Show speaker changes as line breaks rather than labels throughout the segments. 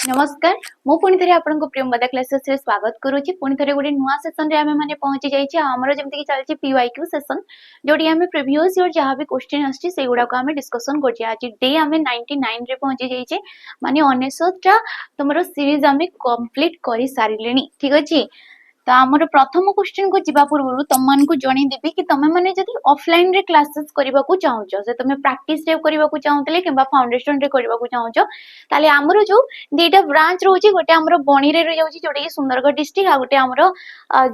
नमस्कार मु पुणी थे आपन प्रियंवदा क्लासेस रे स्वागत करूची पुणी थे गोटे नुआ सेशन रे आमे माने पहुंची जाईची हमरो जेमति कि चलची पीवाईक्यू सेशन जोडी आमे प्रीवियस ईयर जहां भी क्वेश्चन आछी सेगुडा को आमे डिस्कशन करची आज डे आमे 99 रे पहुंची जाईचे माने 99 टा तमरो सीरीज आमे कंप्लीट करि सारिलेनी ठीक अछि। तो आमर प्रथम क्वेश्चन को जिबा पूर्व तुम मान को जणी देबी कि तमे माने जदी ऑफलाइन रे क्लासेस करबा को चाहूचो से तमे प्रैक्टिस रे करबा को चाहूतले किबा फाउंडेशन रे करबा को चाहूचो ताले आमरो जो देटा ब्रांच रहउची गोटे आमरो बणी रे रहि जाउची जोटे कि सुंदरगढ़ डिस्ट्रिक्ट आ गोटे आमरो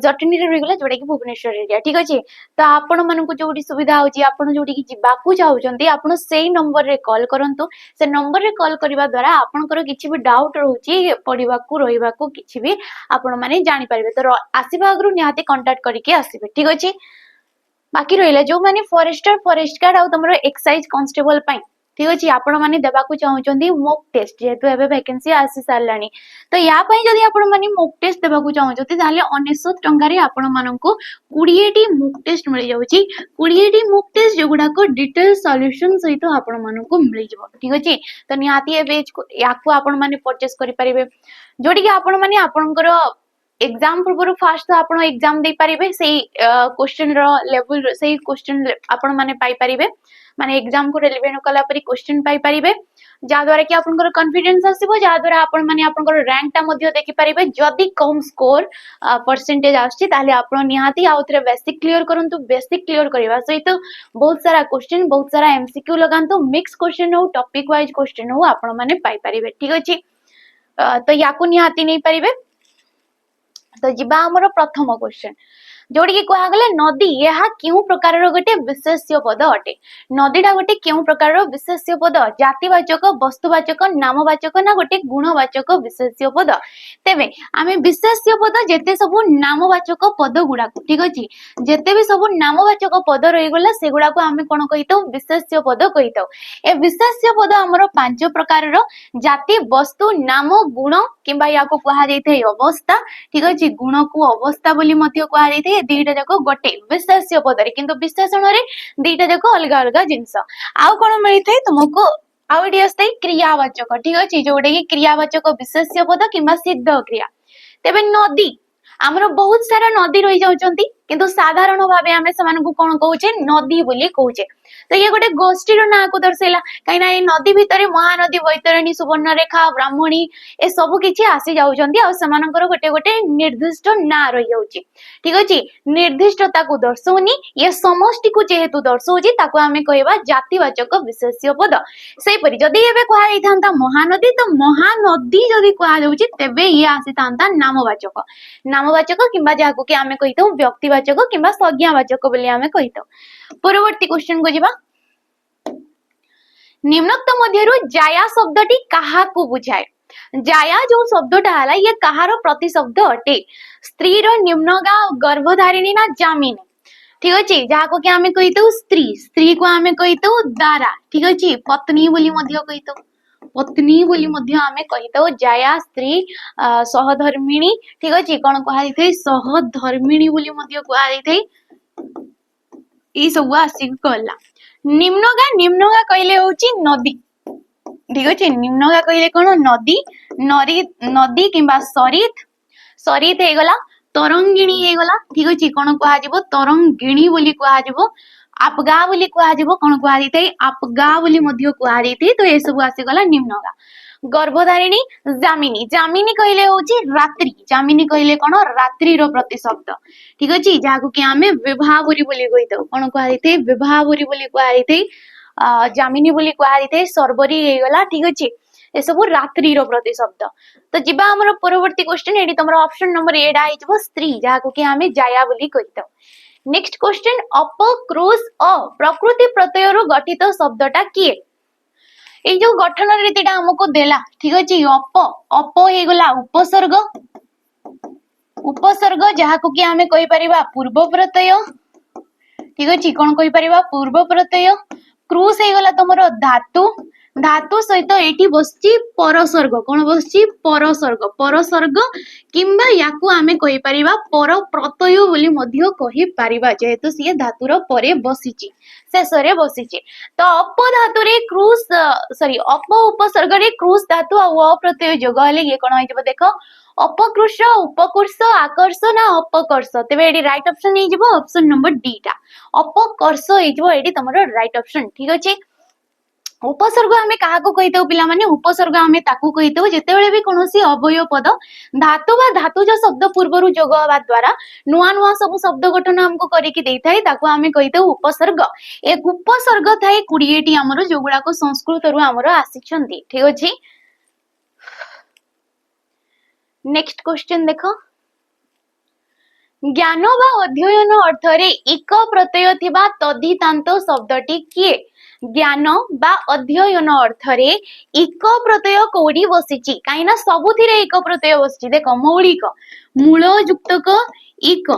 जटनी रे रहि गेला जोटे कि भुवनेश्वर एरिया ठीक अछि। तो आपण मन को जोडी सुविधा होची आपण जोडी कि जिबा को चाहउचंती आपण सेही नंबर रे कॉल करंतु से नंबर रे कॉल करबा द्वारा आपनकर किछि भी डाउट रहउची पढिबा को रहिबा को किछि भी आपण माने जानि पारबे। तो आसीबा अगरु निहाती कांटेक्ट करके आसीबे ठीक अछि। बाकी रहिला जो माने फॉरेस्टर फॉरेस्ट गार्ड आ तमरो एक्साइज कांस्टेबल पई ठीक अछि आपण माने देबा को चाहउचंती मॉक टेस्ट जेतु एबे वैकेंसी आसी सारलानी। तो या पई जदी आपण माने मॉक टेस्ट देबा को चाहउचंती ताले 99 टंका रे आपण माननकु 20 टी मॉक टेस्ट मिल जाउची 20 टी मॉक टेस्ट जोगुडा को डिटेल सॉल्यूशन सहित आपण माननकु मिल जबो ठीक अछि। तो निहाती एबे याकु आपण माने परचेस करि परिबे जोडी कि आपण माने आपनकर एग्जाम पूर्व फास्ट तो आपण एग्जाम दे पारिबे सेही क्वेश्चन रो लेवल सेही क्वेश्चन आपण माने पाई पारिबे माने एग्जाम को रेलेवेंट कला परी क्वेश्चन पाई पारिबे जा द्वारा कि आपनकर कॉन्फिडेंस आसीबो जा द्वारा आपण माने आपनकर रैंक ता मध्ये देखि पारिबे जदी कम स्कोर परसेंटेज आछि ताले आपण निहाती आउथरे बेसिक क्लियर करंतु बेसिक क्लियर करबा सहित बहुत सारा क्वेश्चन बहुत सारा एमसीक्यू लगांतु मिक्स क्वेश्चन हो टॉपिक वाइज क्वेश्चन हो आपण माने पाई पारिबे ठीक अछि। तो याकु निहाती नै पारिबे। तो जिबा हमरो प्रथम क्वेश्चन जोडी कि कहा गले नदी यहा क्यों प्रकार रो गोटे विशेष्य पद अटे नदीडा गोटे क्यों प्रकार रो विशेष्य पद जातिवाचक वस्तुवाचक नामवाचक ना गोटे गुणवाचक विशेष्य पद तेबे आमे विशेष्य पद जेते सब नामवाचक पद गुडा ठीक अछि जेते भी सब नामवाचक पद रहि गला सेगुडा को आमे कोन कहितो विशेष्य पद कहितो। ए विशेष्य पद हमरो पांच प्रकार रो जाति वस्तु नाम गुण किबा याको कहा जैथे अवस्था ठीक अछि गुण को अवस्था बोली मध्य कहा जैथे दीटा जाको गोटे विशेष्य पदरे किंतु विशेषण रे दीटा जाको अलग अलग जिंस आउ कोन मिलि थे तुमको आउडी असते क्रियावाचक ठीक अछि जोडे कि क्रियावाचक विशेष्य पद किबा सिद्ध क्रिया। तेबे नदी हमरो बहुत सारा नदी रहि जाउचंती किंतु साधारण भाबे हमें समान को कोन कहूचे नदी बोली कहूचे। तो ये गोटे गोष्ठी रो ना को दर्शैला काइना ए नदी भितरे महानदी वैतरणी सुवर्णरेखा ब्राह्मणी ए सब किछि आसी जाउचंती आ समानकर गोटे गोटे निर्दिष्ट ना रहि जाउची ठीक अछि निर्दिष्टता को दर्शौनी ये समष्टि को जेहेतु दर्शौची ताको हमें कहबा जातिवाचक विशेष्य पद। सेही परि जदी एबे कहा जाइथांता महानदी तो महानदी जदी कहा जाउची तेबे ये आसीथांता नामवाचक नामवाचक किबा जाको कि हमें कहितो व्यक्तिवाचक किबा संज्ञावाचक बोली हमें कहितो। परवर्ती क्वेश्चन को जिबा निम्नोक्त मध्यरु जाया शब्दटी काहा को बुझाए जाया जो शब्दटा हला ये काहारो प्रतिशब्द अटे स्त्री रो निम्नगा गर्भधारिणी ना जामिनी ठीक अछि जाको कि हमें कहितो स्त्री स्त्री को हमें कहितो दारा ठीक अछि पत्नी बोली मध्य कहितो पत्नी बोली मध्य हमें कहितो जाया स्त्री सहधर्मिणी ठीक अछि कोन कहा जैथे सहधर्मिणी बोली मध्य कहा जैथे ई सब आसी कहला। निम्नगा कहले होची नदी ठीक अछि निम्नगा कहले कोन नदी नरी नदी किबा सरित सरित हे गला तरंगिणी हे गला ठीक अछि कोन कहा जिवो तरंगिणी बोली कहा जिवो आपगा बोली कहा जिवो कोन कहा जैते आपगा बोली मध्य कहा जैते। तो ए सब आसी गला निम्नगा। गर्भधारिणी जामिनी जामिनी कहले होची रात्रि जामिनी कहले कोन रात्रि रो प्रतिशब्द ठीक अछि जाको कि हमें विभावरी बोली कहितो कोन कहा जैते विभावरी बोली कहा जैते जामिनी बोली कहा जैते सर्वरी हे गला ठीक अछि ए सब रात्रि रो प्रतिशब्द। तो जिबा हमर परवर्ती क्वेश्चन एडी तमरो ऑप्शन नंबर 8 आइ जबो स्त्री जाको कि हमें जाया बोली कहितो। नेक्स्ट क्वेश्चन अप क्रोस अ प्रकृति प्रत्यय रो गठित शब्दटा किए ए जो गठन रीतिटा हमको देला ठीक अछि अप अप हे गला उपसर्ग उपसर्ग जाको कि हमें कहि परिबा पूर्व प्रत्यय ठीक अछि कोन कहि परिबा पूर्व प्रत्यय क्रूस हे गला तमरो धातु धातु सहित एठी बसची परसर्ग कोन बसची परसर्ग किंबा याकू आमे कहि परिबा पर प्रत्यय बोली मध्य कहि परिबा जेहेतु सिए धातुर परे बसिची शेषरे बसिची तो अप धातु रे क्रूस सॉरी अप उपसर्ग रे क्रूस धातु आ व प्रत्यय जोग हले ये कोन होइजबो देखो अपकृष उपकर्ष आकर्ष ना अपकर्ष तेबे एडी राइट ऑप्शन नै जिवो ऑप्शन नंबर डी टा अपकर्ष होई जिवो एडी तमरो राइट ऑप्शन ठीक अछि उपसर्ग आमे काहाको कहितौ पिला माने उपसर्ग आमे ताकू कहितौ जेतेबेले भी कोनोसी अवयव पद धातु बा धातुज शब्द पूर्वरु जोग हवा द्वारा नुआ नुआ सब शब्द गठन हमको करिकि देइथाय ताकू आमे कहितौ उपसर्ग ए उपसर्ग थाए 20 टी हमरो जोगुडा को संस्कृत रु हमरो आसीछंती ठीक अछि नेक्स्ट क्वेश्चन देखो ज्ञान बा अध्ययन अर्थ रे एक प्रत्यय थिबा तद्धितांत शब्दटी किए ज्ञान बा अध्ययन अर्थ रे एक प्रत्यय कोडी बसिची काईना सबुथिरे एक प्रत्यय बसिची देखो मौलिक मूल युक्तक एक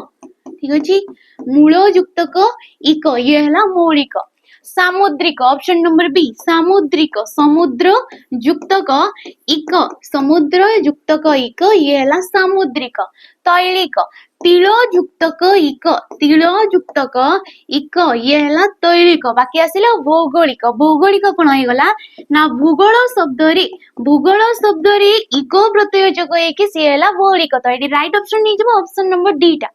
ठीक अछि मूल युक्तक एक ये हला मौलिक सामुद्रिक ऑप्शन नंबर बी सामुद्रिक समुद्र युक्तक एक समुद्र युक्तक एक ये हला सामुद्रिक तैलिक तिल युक्तक एक ये हला तैलिक बाकी आसिला भौगोलिक भौगोलिक कोन होई गला ना भूगोल शब्द रे इको प्रत्यय जोग एके से हला भौगोलिक तो एडी राइट ऑप्शन नै जबो ऑप्शन नंबर डी टा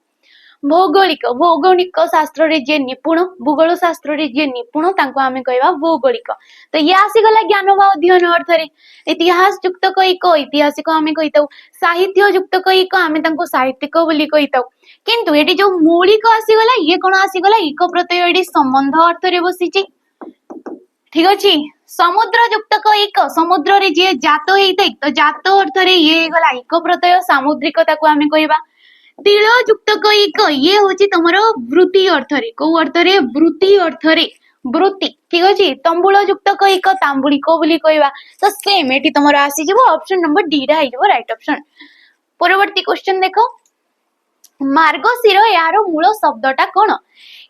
भौगोलिक शास्त्र रे जे निपुण भूगोल शास्त्र रे जे निपुण तांको आमे कहबा भौगोलिक तो ये आसी गला ज्ञान वा अध्ययन अर्थ रे इतिहास युक्त कईक ऐतिहासिक आमे कहितौ साहित्य युक्त कईक आमे तांको साहित्यिक बोली कहितौ किंतु एटी जो मौलिक आसी गला ये कोन आसी गला इक प्रत्यय एटी संबंध अर्थ रे बसिची ठीक अछि समुद्र युक्त कईक समुद्र रे जे जात हेइतै तो जात अर्थ रे ये गला इक प्रत्यय सामुद्रिक ताको आमे कहबा तिल युक्त कईक ये होची तमरो वृत्ति अर्थ रे को अर्थ रे वृत्ति अर्थ रे वृत्ति ठीक अछि तंबुल युक्त कईक तांबुलिक बोली कहबा तो सेम एटी तमरो आसी जिवो ऑप्शन नंबर डी रा आइजबो राइट ऑप्शन परवर्ती क्वेश्चन देखो मार्गशीर यार मूल शब्दटा कोन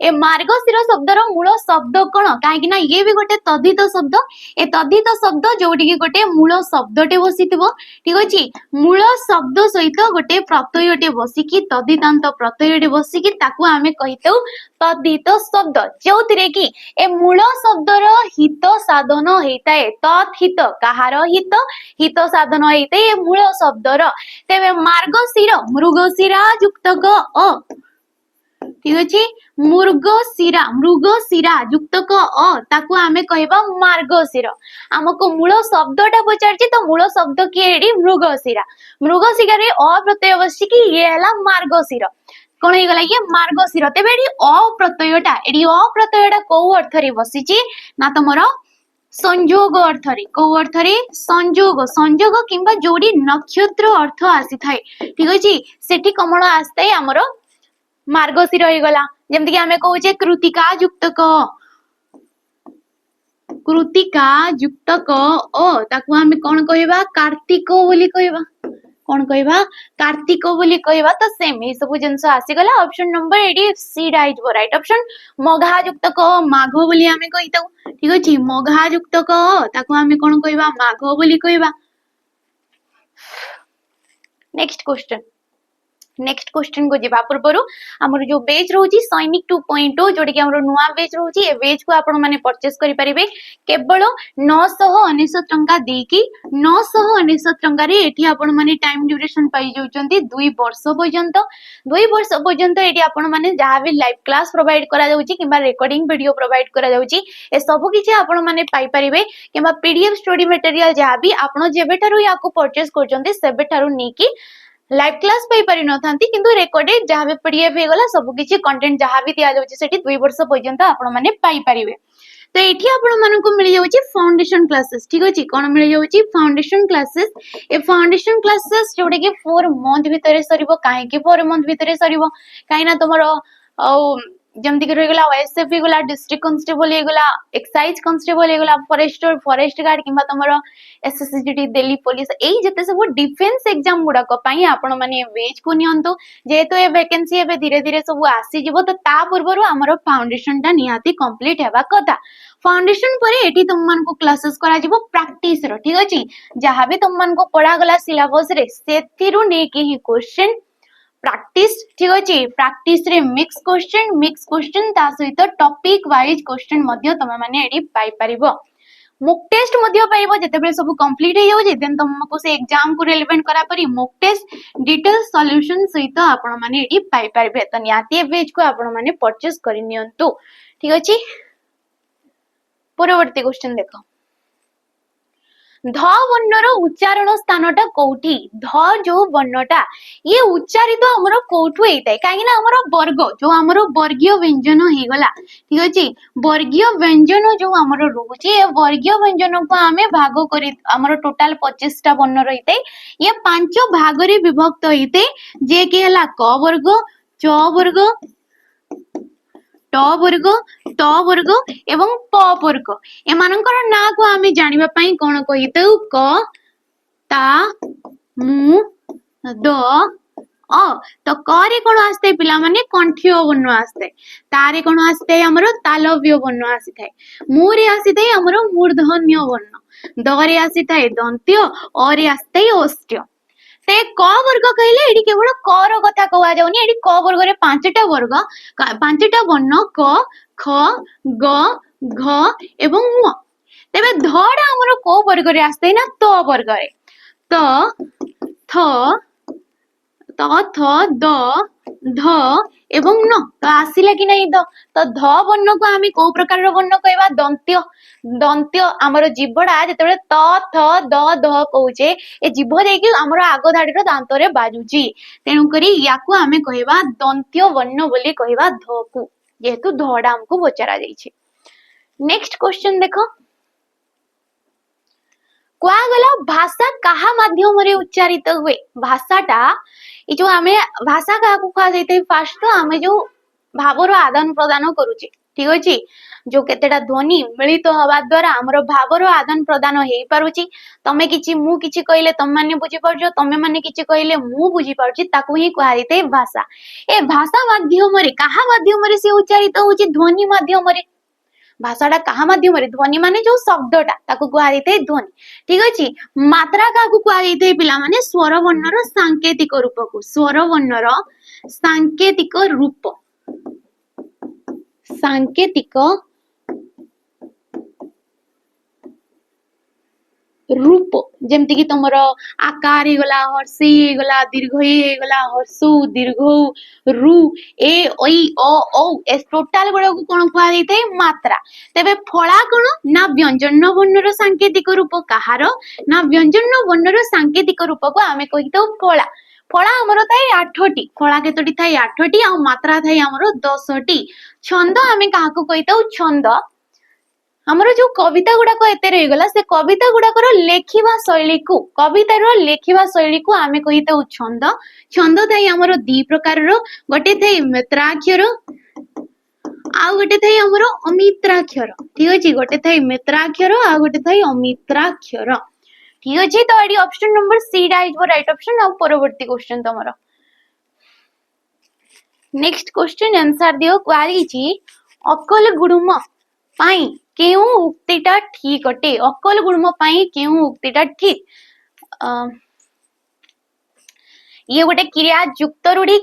ए मार्गशीर शब्दर मूल शब्द कोन काहे ना ये भी गोटे तद्धित शब्द ए तद्धित शब्द जोडी के गोटे मूल शब्दटे बसिथिबो ठीक अछि मूल शब्द सहित गोटे प्रत्ययटे बसिकी तद्धितांत प्रत्ययटे बसिकी ताकू आमे कहितौ तद्धित शब्द जोतिरे की ए मूल शब्दर हित साधन हेताए तद्धित कहार हित साधन हेताए ए मूल शब्दर तेबे मार्गशीर मृगशिरा युक्तक अ ठीक अछि मृगशिरा युक्तक अ ताकू आमे कहबा मार्गशिर हमको मूल शब्दटा पचारछि तो मूल शब्द के एडी मृगशिरा रे अ प्रत्यय बसछि कि ये हला मार्गशिर कोन हे गला ये मार्गशिर तेबे एडी अ प्रत्ययटा को अर्थ रे बसछि ना तमरो संयोग अर्थ रे को अर्थ रे संयोग किंबा जोडी नक्षत्र अर्थ आसी थाए ठीक अछि सेठी कमळ आस्ते हमरो मार्गशीर होई गला जेमति कि हमें कहूचे कृतिका युक्तक अ ताकू हमें कोन कहबा कार्तिक बोली कहबा कोन कहबा कार्तिक बोली कहबा तो सेम ए सब जिंस आसी गला ऑप्शन नंबर एडी सी राइट राइट ऑप्शन मघा युक्तक माघ बोली हमें कहितौ ठीक अछि मघा युक्तक ताकू हमें कोन कहबा माघ बोली कहबा नेक्स्ट क्वेश्चन को जिबा पूर्वरु हमर जो बेच रहउची सैनिक 2.0 जोडी कि हमर नुवा बेच रहउची ए बेच को आपण माने परचेस करि परिबे केवल 999 टंका देकी 999 टंका रे एठी आपण माने टाइम ड्यूरेशन पाई जाउचंती 2 वर्ष पर्यंत एठी आपण माने जहा भी लाइव क्लास प्रोवाइड करा जाउची किबा रिकॉर्डिंग वीडियो प्रोवाइड करा जाउची ए सब किछि आपण माने पाई परिबे किबा पीडीएफ स्टडी मटेरियल जहा भी आपण जेबेठारु याको परचेस करचंती सेबेठारु नीकी लाइव क्लास पाई पारि नथांती किंतु रेकॉर्डेड जहा भी पीडीएफ हे गला सब किछि कंटेंट जहा भी दिया जाउची सेठी 2 वर्ष पर्यंत आपण माने पाई परिबे तो एठी आपण मानको मिल जाउची फाउंडेशन क्लासेस ठीक अछि कोन मिल जाउची फाउंडेशन क्लासेस ए फाउंडेशन क्लासेस जोडे के 4 मंथ भितरे सरिबो काहे के 4 मंथ भितरे सरिबो काहे ना तमरो जमती कि रहीगला ओएसएफ गला डिस्ट्रिक्ट कांस्टेबल गला एक्साइज कांस्टेबल गला फॉरेस्टर फॉरेस्ट गार्ड किंबा तमरो एसएससीटी दिल्ली पुलिस एई जते सब डिफेंस एग्जाम गुडा को पई आपण माने वेज को नियंतो जेहेतु ए वैकेंसी एबे धीरे धीरे सब आसी जिवो तो ता पूर्वरु हमरो फाउंडेशन ता निहाती कंप्लीट हेबा कथा फाउंडेशन परे एठी तुम मान को क्लासेस करा जिवो प्रैक्टिस रो ठीक अछि जहां भी तुम मान को पढ़ा गला सिलेबस रे सेथिरु ने के ही क्वेश्चन प्रैक्टिस ठीक अछि प्रैक्टिस रे मिक्स क्वेश्चन ता सहित टॉपिक वाइज क्वेश्चन मध्य तमे माने एडी पाई परिबो मॉक टेस्ट मध्य पाइबो जेतेबे सब कंप्लीट हे जाउ जे देन तुमको से एग्जाम को रिलेवेंट करा परी मॉक टेस्ट डिटेल सॉल्यूशन सहित आपण माने एडी पाई परिबे त नियाती पेज को आपण माने परचेज करि नियंतु ठीक अछि परवर्ती क्वेश्चन देखो ध वर्णर उच्चारण स्थानटा कोठी ध जो वर्णटा ये उच्चारित हमरो कोठु हेतै काहे ना हमरो वर्ग जो हमरो वर्गीय व्यंजन हे गला ठीक अछि वर्गीय व्यंजन जो हमरो रहउची ए वर्गीय व्यंजन को हमें भाग करी हमरो टोटल 25 टा वर्ण रहितै ये पांच भाग रे विभक्त हेतै जे के हला क वर्ग च वर्ग ट वर्ग त वर्ग एवं प वर्ग एमानकर ना को हमें जानिबा पई कोन कहितौ क ता मु द अ तो क रे कोन आस्ते पिला माने कंठीय वर्ण आस्ते तारे कोन आस्ते हमरो तालव्य वर्ण आसीथाय मु रे आसीथाय हमरो मूर्धन्य वर्ण द रे आसीथाय दंत्य अ रे आस्ते ओष्ट्य से क वर्ग कहले एडी केवल क रो कथा कहवा जाउनी एडी क वर्ग रे पांचटा वर्ग पांचटा वर्ण क ख ग घ एवं ङ तेबे धडा हमरो को वर्ग रे आस्ते ना त वर्ग रे त थ द ध एवं न तो आसिला कि नहीं तो ध वर्ण को आमे को प्रकार रो वर्ण कहबा दंत्य दंत्य हमरो जीवडा जेतेबेले त थ द ध कहूचे ए जीव देकी हमरो आगो धाडी रो दांत रे बाजुची तेनु करी याकू आमे कहबा दंत्य वर्ण बोली कहबा ध को जेहेतु धडा हमको बचारा जाईछे नेक्स्ट क्वेश्चन देखो कुआ गला भाषा कहा माध्यम रे उच्चारित हुए भाषाटा ई जो आमे भाषा का को कहा जायते फास्ट तो आमे जो भावर आदान प्रदान करूची ठीक अछि जो केतेटा ध्वनि मिलित हवा द्वारा हमरो भावर आदान प्रदान हेई पारुची तमे किछि मु किछि कइले तम माने बुझी परजो तमे माने किछि कइले मु बुझी परची ताकू ही कहा जायते भाषा ए भाषा माध्यम रे कहा माध्यम रे से उच्चारित होची ध्वनि माध्यम रे भाषाटा कहा माध्यम रे ध्वनि माने जो शब्दटा ताकू कहा जायते ध्वनि ठीक अछि मात्रा काकू कहा जायते पिला माने स्वर वर्णर सांकेतिक रूप को स्वर वर्णर सांकेतिक रूप सांकेतिक रूप जेमति कि तमरो आकार हे गला हर्षी हे गला दीर्घ हे गला हर्षु दीर्घ रु ए ओई ओ औ एस टोटल गुडा को कोन कहा जायते मात्रा तबे फळा कोन ना व्यंजन वर्णर सांकेतिक रूप कहार ना व्यंजन वर्णर सांकेतिक रूप को आमे कहितो फळा फळा हमरो थाई 8टी फळा केतोटी थाई 8टी आ मात्रा थाई हमरो 10टी छंद आमे काहा को कहितो छंद हमरो जो कविता गुडा को एते रही गला से कविता गुडा कर लेखिबा शैली को कविता रो लेखिबा शैली को आमे कहितो छंद छंद थाई हमरो दी प्रकार रो गोटे थाई मित्राक्षर आ गोटे थाई हमरो अमित्राक्षर ठीक अछि गोटे थाई मित्राक्षर आ गोटे थाई अमित्राक्षर ठीक अछि तो एडी option number C right right option आ परवर्ती क्वेश्चन तमरो नेक्स्ट क्वेश्चन आंसर दियो क्वारी छी अकल गुडुम पाई केउ उक्तिटा ठीक अटे अकल गुडुम पाई केउ उक्तिटा ठीक ये गोटे क्रिया युक्त रूढ़ी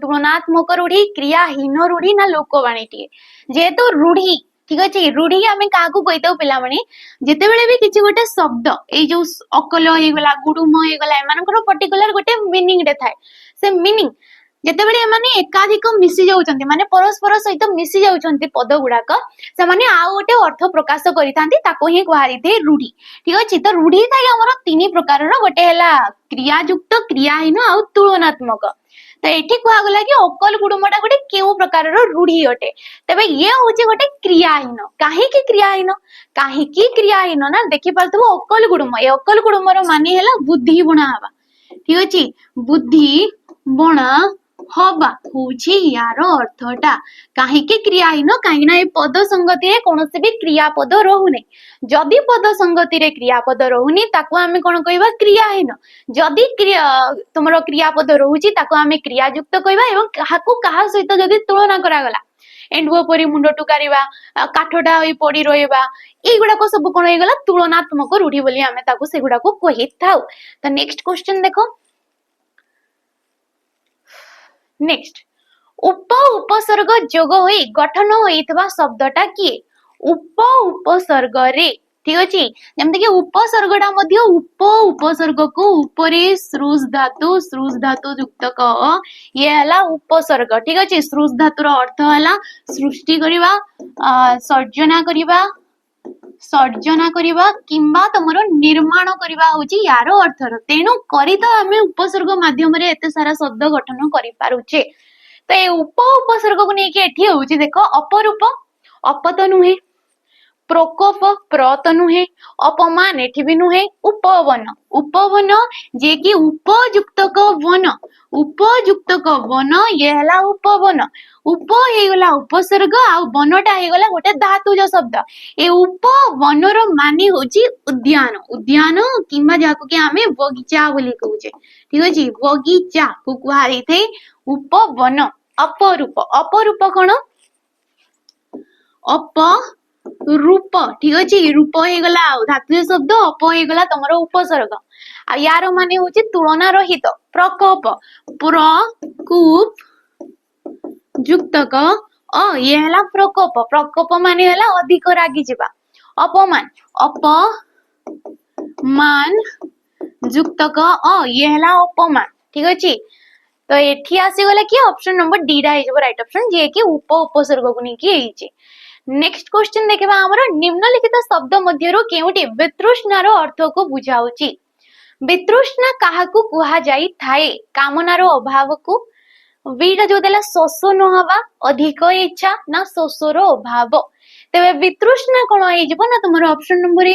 तुलनात्मक रूढ़ी क्रियाहीन रूढ़ी ना लोकवाणी टी जेहेतु रूढ़ी ठीक अछि रूढ़ी आमे काकू कहितो पिला माने जेते बेले भी किछि गोटे शब्द ए जो अकल हे गला गुडुम हे गला एमानकर पर्टिकुलर गोटे मीनिंग रे थाए से मीनिंग जेते बेले माने एकाधिक मिसी जाउचंती माने परस्पर सहित मिसी जाउचंती पद गुडाक से माने आ गोटे अर्थ प्रकाश करितांती ताको ही कहारिते रूढ़ी ठीक अछि त रूढ़ी थाई हमर तीन प्रकार रो गोटे हला क्रिया युक्त क्रियाहीन आ तुलनात्मक तो एठी कहा गला कि अकल गुडुमटा गोटे केउ प्रकार रो रूढ़ी अटे तबे ये होचे गोटे क्रियाहीन काहे की क्रियाहीन ना देखि पारथबो अकल गुडुम ए अकल गुडुम रो माने हला बुद्धि बुणा हवा ठीक अछि बुद्धि बुणा हवा होची यार अर्थटा कहीं क्रियाहीन कहीं ए पद संगति रे कोनोसी भी क्रियापद रहुने जदि पद संगति रे क्रियापद रहुनी ताको आमे कोन कहबा क्रियाहीन जदि तुमरो क्रियापद रहुची ताको आमे क्रियायुक्त कहबा एवं काहाकू काहा सहित जदि तुलना करागला एंडुओ परी मुंड टुकारिबा काठटा होई पड़ी रहइबा एगुडा को सब कोन होइगला तुलनात्मक रूढ़ी बोली आमे ताको सेगुडा को कहि थाउ। तो नेक्स्ट क्वेश्चन देखो नेक्स्ट उप उपसर्ग जोग होई गठन होइतबा शब्दटा किए उप उपसर्ग रे ठीक अछि जेमते कि उपसर्गटा मध्ये उप उपसर्ग को ऊपरे श्रुष धातु युक्त क ये हला उपसर्ग ठीक अछि श्रुष धातुर अर्थ हला सृष्टि करिबा सर्जना करिबा किंबा तमरो निर्माण करिबा होची यार अर्थ तेनु करी तो हमें उपसर्ग माध्यम रे एते सारा शब्द गठन करि पारुचे। तो ये उप उपसर्ग को नेकी एठी होची देखो अपरूप अप तो नुहे प्रकोप प्र तो नुहे अपमान एठी भी नुहे उपवन जे कि उपयुक्त वन ये हला उपवन उप हे गला उपसर्ग आ वनटा हे गला गोटे धातुज शब्द ए उपवनर माने होची उद्यान किंबा जाको कि हमें बगीचा बोली कहूचे ठीक अछि बगीचा को कुहारी थे उपवन। अपरूप कोन रूप ठीक अछि रूप हे गला धातुज शब्द अप हे गला तमरो उपसर्ग आ यार माने होची तुलना रहित प्रकोप प्रकूप युक्त क ये हला प्रकोप माने हला अधिक रागी जिबा अपमान अपमान युक्त क ये हला अपमान ठीक अछि। तो एठी आसी गला कि ऑप्शन नंबर डी रा हे राइट ऑप्शन जे कि उप उपसर्ग को नि कि हेछि। नेक्स्ट क्वेश्चन देखबा हमर निम्नलिखित शब्द मध्यरो केउटी वितृष्णार अर्थ को बुझाउची वितृष्णा काहाकू कुहा जाई थाए कामनार अभाव को वीटा जो देला शोष न हवा अधिक इच्छा ना शोषर अभाव तेबे वितृष्णा कोन होई जिवो ना तुमरो ऑप्शन नंबर ए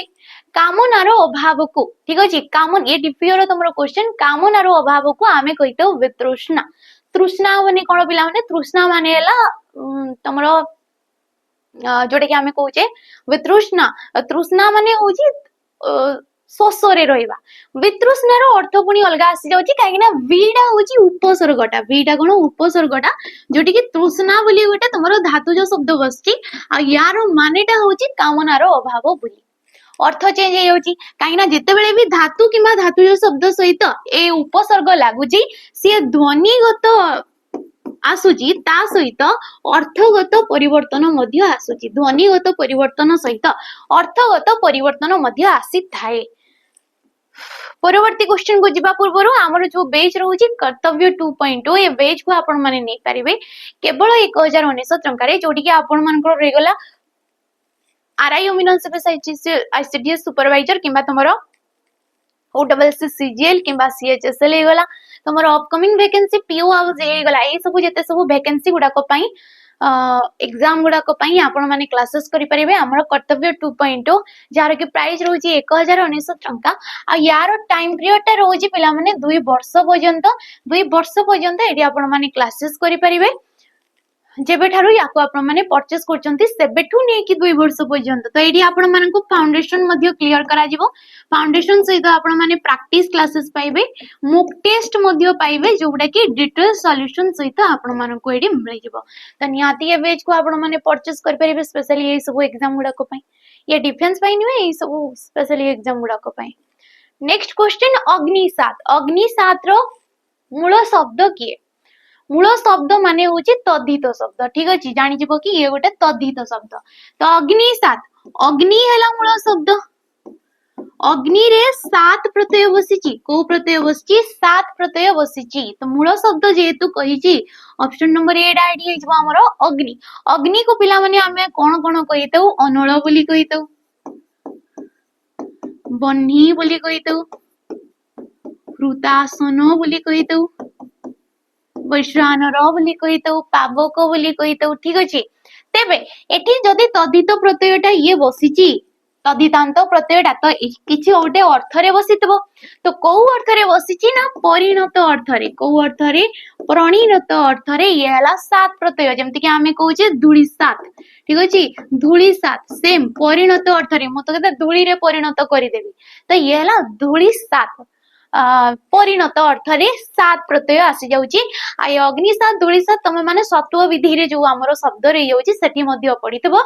कामनार अभाव को ठीक अछि कामन ये डीपीओ तुमरो क्वेश्चन कामनार अभाव को आमे कहितो वितृष्णा तृष्णा माने कोन पिला माने तृष्णा माने हला तुमरो जोटे कि आमे कहूचे वितृष्णा तृष्णा माने होची शोषरे रहिबा वितृष्णार अर्थ पुनी अलगा आसी जाउची काहे ना वीडा होची उपसर्गटा वीडा कोन उपसर्गटा जोटी कि तृष्णा बोली गोटे तमरो धातुज शब्द बसची आ यार मानेटा होची कामनार अभाव बोली अर्थ चेंज हे जाउची काहे ना जेते बेले भी धातु किबा धातुज शब्द सहित ए उपसर्ग लागुची से ध्वनिगत आसुची ता सहित अर्थगत परिवर्तन मध्य आसुची ध्वनिगत परिवर्तन सहित अर्थगत परिवर्तन मध्य आसी थाए। परवर्ती क्वेश्चन को जिबा पूर्व आमर जो बेच रहउची कर्तव्य 2.0 ए बेच को आपण माने नै परिबे केवल 1019 टंका रे जोटी कि आपण मानकर रेगला आरआई ओमिनस आईसीडीएस सुपरवाइजर किंबा तमरो ओडब्ल्यूसी सीजीएल किंबा सीएचएसएल हे गला तमरो अपकमिंग वैकेंसी पीओ हाउस हे गला ए सब जते सब वैकेंसी गुडा को पई एग्जाम गुडा को पई आपण माने क्लासेस करि परिबे हमर कर्तव्य 2.0 जार के प्राइस रहउची 1019 टंका आ यार टाइम पीरियड ता रहउची पिला माने 2 वर्ष पर्यंत एडी आपण माने क्लासेस करि परिबे जेबे ठारू याको आपण माने परचेस करचंती सेबेठू नै कि 2 वर्ष पर्यंत तो एडी आपण माने को फाउंडेशन मध्ये क्लियर करा जिवो फाउंडेशन सहित आपण माने प्रैक्टिस क्लासेस पाइबे मॉक टेस्ट मध्ये पाइबे जोगडा कि डिटेल सॉल्यूशन सहित आपण माने को एडी मिल जिवो तो नियाती ए बेच को आपण माने परचेस कर परिबे स्पेशली ए सब एग्जाम गुडा को पई ये डिफेंस पई नै ए सब स्पेशली एग्जाम गुडा को पई। नेक्स्ट क्वेश्चन अग्निसात रो मूल शब्द किए मूल शब्द माने होची तद्धित शब्द ठीक अछि जानि जिवो कि ये गोटे तद्धित शब्द तो अग्निसात अग्नि हला मूल शब्द अग्नि रे सात प्रत्यय बसिची को प्रत्यय बसिची सात प्रत्यय बसिची तो मूल शब्द जेतु कहिची ऑप्शन नंबर ए आईडी हिजबो हमरो अग्नि अग्नि को पिला माने हमें कोन कोन कहितौ अनळ बोली कहितौ बन्ही बोली कहितौ कृतासन बोली कहितौ वैश्वानर बोली कहितौ पावक बोली कहितौ ठीक अछि तेबे एठी जदी तद्धित प्रत्ययटा ये बसिची तद्धितांत प्रत्ययटा तो किछि गोटे अर्थरे बसितबो तो को अर्थरे बसिछि ना परिणत अर्थरे को अर्थरे परिणत अर्थरे ये हला सात प्रत्यय जेमति कि आमे कहूचे धूली सात ठीक अछि धूली सात सेम परिणत अर्थरे मु तो केते धूली रे परिणत करि देबी तो ये हला धूली सात परिणत अर्थरे सात प्रत्यय आसी जाउची आय अग्नि सात धूली सात तमे माने सत्व विधि रे जो हमरो शब्द रे जाउची सेठी मध्य पडितबो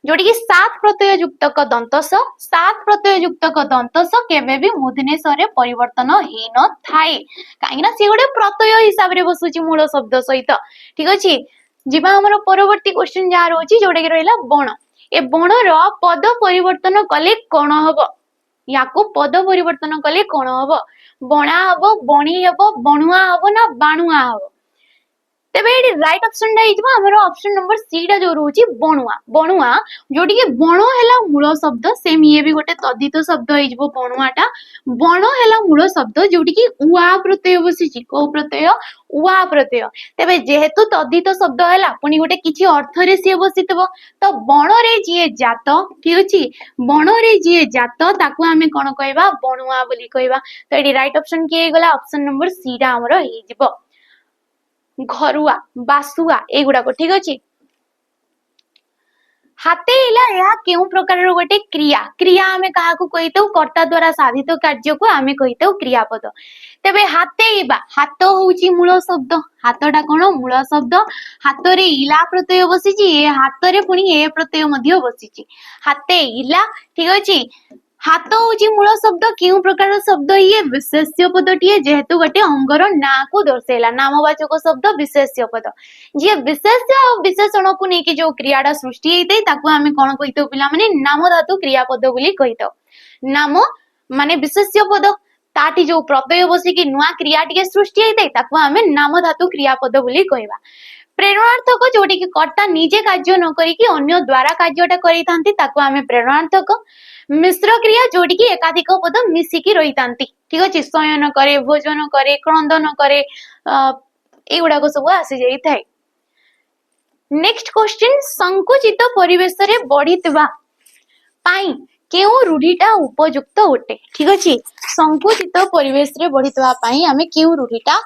जोड़ी की सात प्रत्यय युक्त दंतस सात प्रत्यय युक्त दंतस केबे भी मूर्धन्य स परिवर्तन ही न थाए कहीं सी गोटे प्रत्यय हिसाब रे बसुची मूल शब्द सहित ठीक अछि जिबा हमर परवर्ती क्वेश्चन जा रहउची जोडे के रहला बण ए बण रो पद परिवर्तन कले कोन हबो याको पद परिवर्तन कले कोन हबो बणा हबो बणी हबो बणुआ हबो ना बाणुआ हबो तेबे एडी राइट ऑप्शन डा हिजबो हमरो ऑप्शन नंबर सी डा जो रहउची बणुआ बणुआ जोडी के बणो हैला मूल शब्द सेम ये भी गोटे तद्धित शब्द हिजबो बणुआटा बण हैला मूल शब्द जोडी के उआ प्रत्यय बसिची को प्रत्यय उआ प्रत्यय तेबे जेहेतु तद्धित शब्द हैला पुनी गोटे किछि अर्थ रे से बसितबो तो बण रे जिए जात ठीक अछि बण रे जिए जात ताकू हमें कोन कहबा बणुआ बोली कहबा तो एडी राइट ऑप्शन के गला ऑप्शन नंबर सी डा हमरो हिजबो घरुआ बासुआ एगुड़ा को ठीक अछि हाते इला या केउ प्रकार रो गोटे क्रिया क्रिया हमें कहा को कहितौ कर्ता द्वारा साधित कार्य को हमें कहितौ क्रियापद तबे हाते इबा हाथ होउची मूल शब्द हाथटा कोन मूल शब्द हाथ रे इला प्रत्यय बसिची ए हाथ रे पुनी ए प्रत्यय मध्य बसिची हाते इला ठीक अछि हाथ होउची मूल शब्द केउ प्रकार शब्द ये विशेष्य पदटिए जेहेतु गोटे अंगर ना को दर्शेला नामवाचक शब्द विशेष्य पद जे विशेष्य और विशेषण को नेकी जो क्रियाडा सृष्टि हेतै ताकू हमें कोन कहितो पिला माने नाम धातु क्रियापद बोली कहितो नाम माने विशेष्य पद ताटी जो प्रत्यय बसी कि नुआ क्रियाटिए सृष्टि हेतै ताकू हमें नाम धातु क्रियापद बोली कहबा प्रेरणार्थक जोटी कि कर्ता निजे कार्य न करी कि अन्य द्वारा कार्यटा करितांती ताकू हमें प्रेरणार्थक मिश्र क्रिया जोड़ी की एकाधिक पद मिसिकी रहितांती ठीक अछि शयन करे भोजन करे क्रंदन करे एगुडा को सब आसी जाई थाए नेक्स्ट क्वेश्चन संकुचित परिवेश रे बढ़ितबा पाई केउ रूढ़ीटा उपयुक्त होटे ठीक अछि संकुचित परिवेश रे बढ़ितबा पाई हमें केउ रूढ़ीटा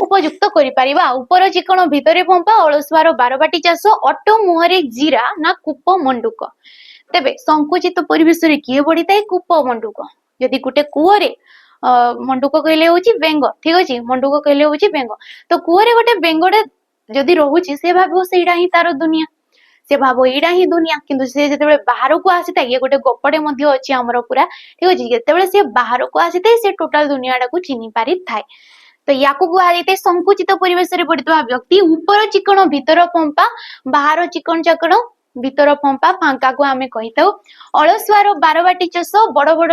उपयुक्त करि परिबा ऊपर चिकण भितरे पंपा अलसुआर बारबाटी चाष ऑटो मुहरे जीरा ना कूप मंडुक तेबे संकुचित परिवेश रे किए बढ़िताय कूप मंडुक यदि गुटे कुओरे मंडुक कहले होची बेंग ठीक अछि मंडुक कहले होची बेंग तो कुओरे गोटे बेंगडे जदि रहूची से भाबो सेइडा ही तार दुनिया से भाबो एडा ही दुनिया किंतु से जते बाहर को आसीता ये गोटे गपडे मध्य अछि हमर पूरा ठीक अछि जते से बाहर को आसीते से टोटल दुनियाडा को चिनि पारि थाय तो याकू गुआ देते संकुचित परिवेश रे पड़ितबा व्यक्ति ऊपर चिकण भीतर पंपा बाहर चिकण चकण भीतर पंपा फांका को आमे कहितौ अलसुआर बारबाटी चाष बड़ बड़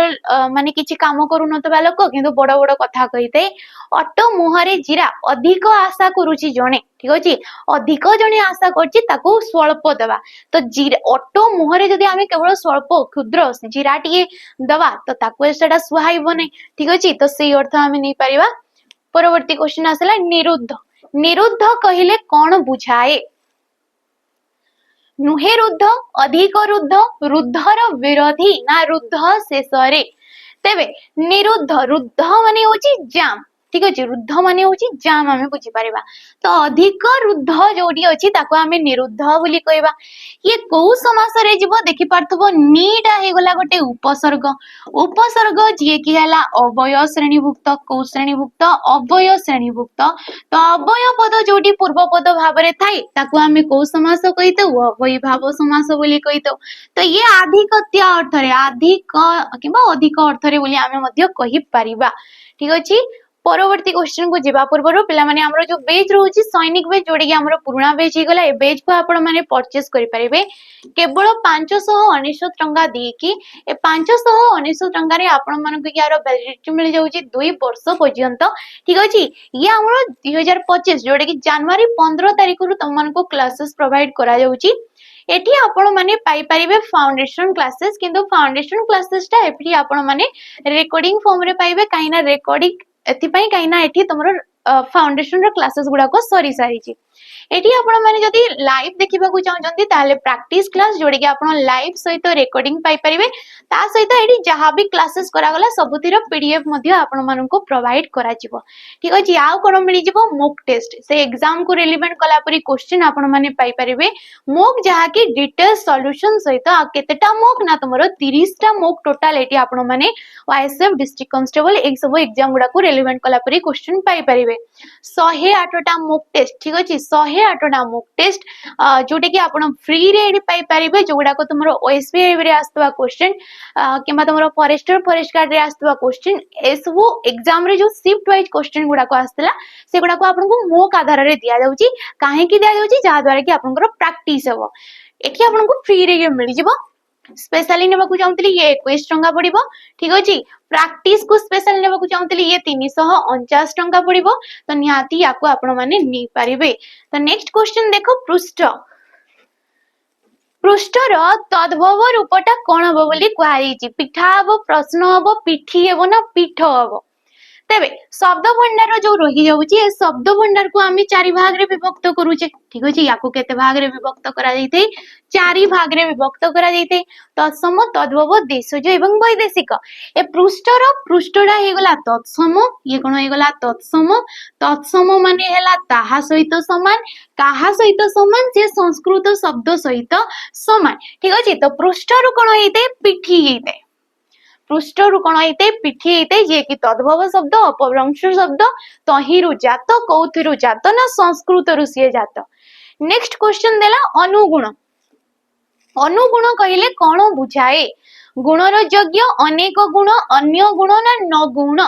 माने किछि काम करू नतबा लोक किंतु बड़ बड़ कथा कहिते ऑटो मुहरे जीरा अधिक आशा करूची जणे ठीक अछि अधिक जणे आशा करछि ताको स्वल्प दबा तो जीरा ऑटो मुहरे जदि आमे केवल स्वल्प क्षुद्र जीरा टिए दबा तो ताको सेटा सुहाइबो नै ठीक अछि तो सेही अर्थ आमे नै परिबा परवर्ती क्वेश्चन आसला निरुद्ध निरुद्ध कहिले कोन बुझाए नुहे रुद्ध अधिक रुद्ध रुद्धर विरोधी ना रुद्ध शेषरे तेबे निरुद्ध रुद्ध माने होची जाम ठीक अछि रुद्ध माने होची जाम हमें बुझी परिबा तो अधिक रुद्ध जोडी अछि ताको हमें निरुद्ध बोली कहबा ये को समास रे जीवो देखि पारथबो नीटा हे गला गोटे उपसर्ग जे कि हला अवय श्रेणीभुक्त को श्रेणीभुक्त अवय श्रेणीभुक्त तो अवय पद जोडी पूर्व पद भाव रे थाई ताको हमें को समास कहितो अवय भाव समास बोली कहितो तो ये अधिकत्य अर्थ रे अधिक किबा अधिक अर्थ रे बोली हमें मध्य कहि परिबा ठीक अछि परवर्ती क्वेश्चन को जीवा पूर्व पिला माने हमरो जो बेज रहउची सैनिक बेज जोडी हमरो पुराना बेज ही गला ए बेज को आपण माने परचेस करि परिबे केवल 599 टंका दी कि ए 599 टंका रे आपण मानक कि यार वैलिडिटी मिल जाउची 2 वर्ष पर्यंत ठीक अछि ये हमरो 2025 जोडी कि जनवरी 15 तारिख रु तम मानको क्लासेस प्रोवाइड करा जाउची एठी आपण माने पाई परिबे फाउंडेशन क्लासेस किंतु फाउंडेशन क्लासेस टा एठी आपण माने रिकॉर्डिंग फॉर्म रे पाइबे काइना रिकॉर्डिंग एथि पई काइना एठी तमरो फाउंडेशन रो क्लासेस गुडा को सरी सारी छी एठी आपण माने जदि लाइव देखिबा को चाहउचंती ताले प्रैक्टिस क्लास जोड़ी के आपण लाइव सहित रिकॉर्डिंग पाई परिबे ता सहित एठी जहां भी क्लासेस करा गला सबुतिर पीडीएफ मध्ये आपण मानन को प्रोवाइड करा जिवो ठीक अछि आउ कोन मिलि जिवो मॉक टेस्ट से एग्जाम को रिलेवेंट कला परी क्वेश्चन आपण माने पाई परिबे मॉक जहा कि डिटेल सॉल्यूशन सहित आ केतेटा मॉक ना तमरो 30 टा मॉक टोटल एठी आपण माने वाईएसएफ डिस्ट्रिक्ट कांस्टेबल एक सब एग्जाम गुडा को रिलेवेंट कला परी क्वेश्चन पाई परिबे 108 टा मॉक टेस्ट ठीक अछि 108 टा मॉक टेस्ट जोटे कि आपण फ्री रे एडी पाई परिबे जोगुडा को तुमरो ओएसबीआई रे आस्तवा क्वेश्चन किमा तुमरो फॉरेस्ट गार्ड रे आस्तवा क्वेश्चन एसबो एग्जाम रे जो शिफ्ट वाइज क्वेश्चन गुडा को आस्तला से गुडा को आपण को मॉक आधार रे दिया जाउची काहे कि दिया जाउची जा द्वारा कि आपनकर प्रैक्टिस हेबो एठी आपण को फ्री रे मिलि जिवो स्पेशली नेबा को चाहउतली ये 21 टंका पड़िबो ठीक अछि प्रैक्टिस को स्पेशल नेबा को चाहउतली ये 349 टंका पड़िबो तो निहाती याको आपण माने नि पारिबे तो नेक्स्ट क्वेश्चन देखो पृष्ठर तद्भव रूपटा कोन हबो बोली कहैछि पिठा हबो प्रश्न हबो पिठी हेबो ना पीठ हबो तेबे शब्द भंडार जो रही जाउची ए शब्द भंडार को आमी चारि भाग रे विभक्त करूचे ठीक अछि याको केते भाग रे विभक्त करा जैते चारि भाग रे विभक्त करा जैते तत्सम तद्भव देशज एवं वैदेशिक ए पृष्ठटा हे गला तत्सम ये कोन हे गला तत्सम माने हेला ताहा सहित समान काहा सहित समान से संस्कृत शब्द सहित समान ठीक अछि तो पृष्ठरु कोन हेते पिठी हेते पृष्ठरु कोन हेते पिठी हेते जे कि तद्भव शब्द अपभ्रंश शब्द तहिरु जात कौथिरु जात ना संस्कृत रु सिए जात नेक्स्ट क्वेश्चन देला अनुगुण कहिले कोन बुझाए गुणर योग्य अनेक गुण अन्य गुण ना न गुण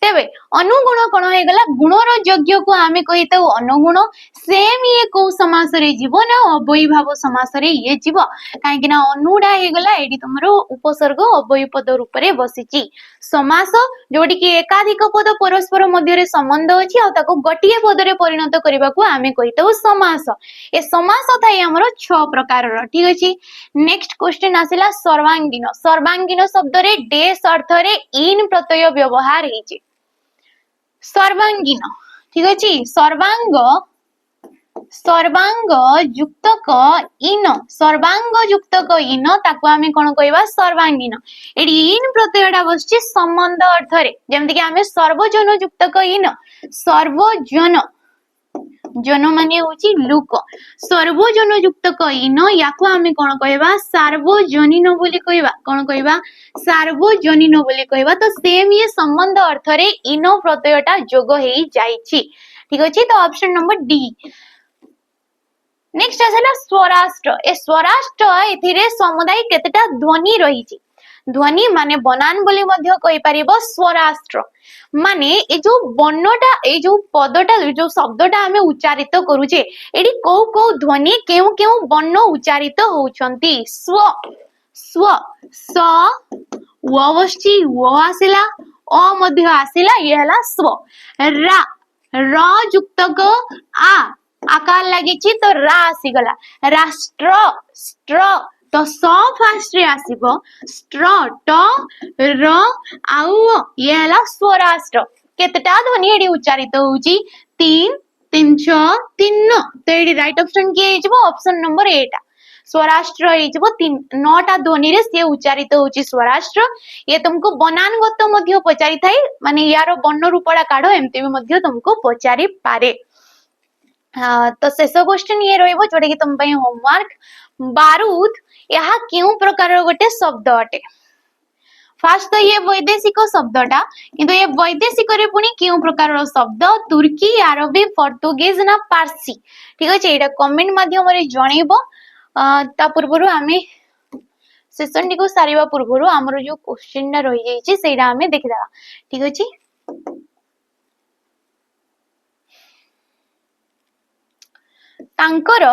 तेबे अनुगुण कोन हे गला गुणर योग्य को आमे कहिते अनुगुण सेम ये को समास रे जीव ना अवयवी भाव समास रे ये जीव काहे कि ना अनुडा हे गला एडी तमरो उपसर्ग अवयवी पद रूप रे बसिची समास जोडी कि एकाधिक पद परस्पर मध्य रे संबंध अछि आ ताको गटिए पद रे परिणत करबा को आमे कहिते समास ए समास थाई हमरो 6 प्रकार रो ठीक अछि नेक्स्ट क्वेश्चन आसिला सर्वांगीन शब्द रे डेस अर्थ रे इन प्रत्यय व्यवहार हेछि सर्वांगीन ठीक अछि सर्वांग युक्तक इन ताको आमे कोन कहबा सर्वांगीन एडी इन प्रत्ययटा बसछि संबंध अर्थ रे जेमति कि आमे सर्वजन युक्तक इन सर्वजन जन माने होची लोक सर्वजन युक्तक इन याको आमे कोन कहबा सार्वजनीन बोली कहबा कोन कहबा सार्वजनीन बोली कहबा तो सेम ये संबंध अर्थ रे इन प्रत्ययटा जोग हेई जाईछि ठीक अछि तो ऑप्शन नंबर डी नेक्स्ट आसला स्वराष्ट्र ए स्वराष्ट्र एथिरे समुदाय केतेटा ध्वनि रहिछि ध्वनि माने बनान बोली मध्य कहि परिबो स्वराष्ट्र माने ए जो वर्णटा ए जो पदटा जो शब्दटा हमें उच्चारित करूचे एडी को ध्वनि केउ वर्ण उच्चारित होउछंती स्व स व वस्ची व आसिला अ मध्य आसिला ये हला स्व रा र युक्तक आ आकार लागिछि तो रा आसी गला राष्ट्र स्ट्र तो स फास्ट रे आसीबो स्ट्र ट र आउ ये हला स्वराष्ट्र केतटा ध्वनि एडी उच्चारित होउची 3 3 6 3 तो एडी राइट ऑप्शन के हेजबो ऑप्शन नंबर 8 स्वराष्ट्र हेजबो 3 9 टा ध्वनि रे से उच्चारित होउची स्वराष्ट्र ये तुमको बनानगत मध्य पचारि थाई माने यारो वर्ण रूपडा काढो एमते भी मध्य तुमको पचारि पारे तो शेष क्वेश्चन ये रहइबो जोडे कि तुम पई होमवर्क बारूद यहा क्यों प्रकार गोटे शब्द अटे फास्ट तो ये वैदेशिक शब्दटा किंतु ये वैदेशिक रे पुनी क्यों प्रकार शब्द तुर्की अरबी पोर्तुगीज ना पारसी ठीक अछि एटा कमेंट माध्यम रे जणैबो ता पूर्वरु आमे सेशन टी को सारीबा पूर्वरु हमरो जो क्वेश्चन ना रहि जाई छि सेटा आमे देखिदावा ठीक अछि तांकर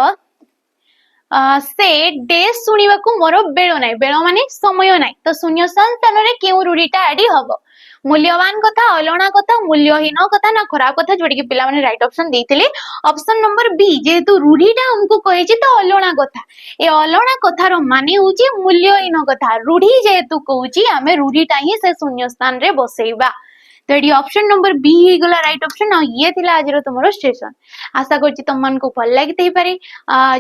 से डे सुनिबा को मोर बेल माने समय नाइ तो शून्य स्थान रे केउ रूढीटा आडी हबो मूल्यवान कथा अलणा कथा मूल्यहीन कथा ना खराब कथा जोडी कि पिला माने राइट ऑप्शन देथिले ऑप्शन नंबर बी जेतु रूढीटा हमको कहिछि तो अलणा कथा ए अलणा कथार माने होची मूल्यहीन कथा रूढी जेतु कहूची हमें रूढीटा ही से शून्य स्थान रे बसैबा तो ये ऑप्शन नंबर बी ही गला राइट ऑप्शन। आ ये थिला आज तुम स्टेशन। आशा करछि तुम मन को भल लागिते पारे।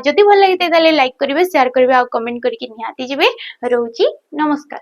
जदि भल लागिते ताले लाइक करिवे, शेयर करिवे आ कमेंट करके निहाती जिवे। रहउछि नमस्कार।